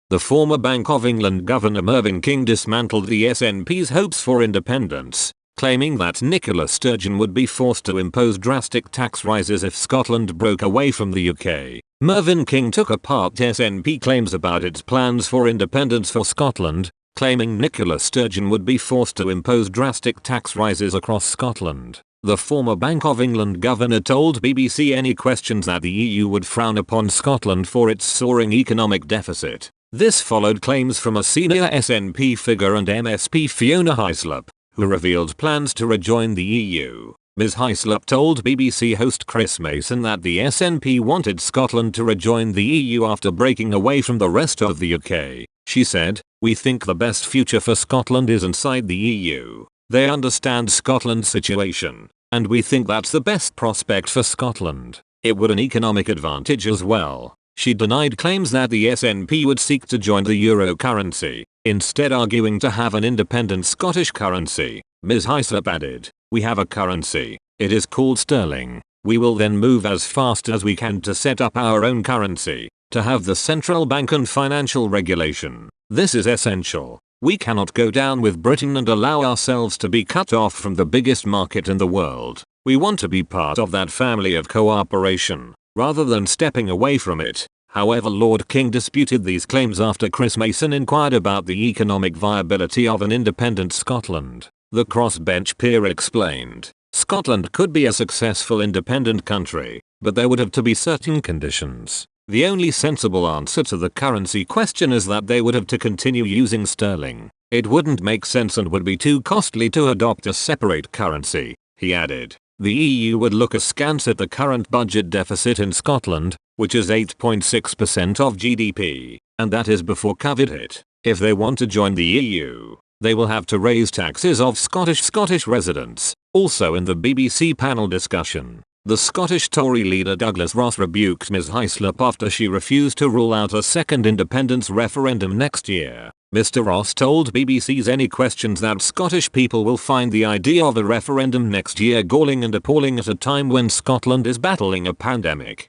The former Bank of England Governor Mervyn King dismantled the SNP's hopes for independence, claiming that Nicola Sturgeon would be forced to impose drastic tax rises if Scotland broke away from the UK. Mervyn King took apart SNP claims about its plans for independence for Scotland, claiming Nicola Sturgeon would be forced to impose drastic tax rises across Scotland. The former Bank of England governor told BBC any questions that the EU would frown upon Scotland for its soaring economic deficit. This followed claims from a senior SNP figure and MSP Fiona Hyslop, who revealed plans to rejoin the EU. Ms. Hyslop told BBC host Chris Mason that the SNP wanted Scotland to rejoin the EU after breaking away from the rest of the UK. She said, "We think the best future for Scotland is inside the EU. They understand Scotland's situation, and we think that's the best prospect for Scotland. It would an economic advantage as well." She denied claims that the SNP would seek to join the euro currency, instead arguing to have an independent Scottish currency. Ms. Hyslop added, "We have a currency. It is called sterling. We will then move as fast as we can to set up our own currency, to have the central bank and financial regulation. This is essential. We cannot go down with Britain and allow ourselves to be cut off from the biggest market in the world. We want to be part of that family of cooperation, rather than stepping away from it." However, Lord King disputed these claims after Chris Mason inquired about the economic viability of an independent Scotland. The crossbench peer explained, "Scotland could be a successful independent country, but there would have to be certain conditions. The only sensible answer to the currency question is that they would have to continue using sterling. It wouldn't make sense and would be too costly to adopt a separate currency," he added. The EU would look askance at the current budget deficit in Scotland, which is 8.6% of GDP, and that is before COVID hit. If they want to join the EU, they will have to raise taxes of Scottish residents. Also in the BBC panel discussion, the Scottish Tory leader Douglas Ross rebuked Ms. Hyslop after she refused to rule out a second independence referendum next year. Mr. Ross told BBC's Any Questions that Scottish people will find the idea of a referendum next year galling and appalling at a time when Scotland is battling a pandemic.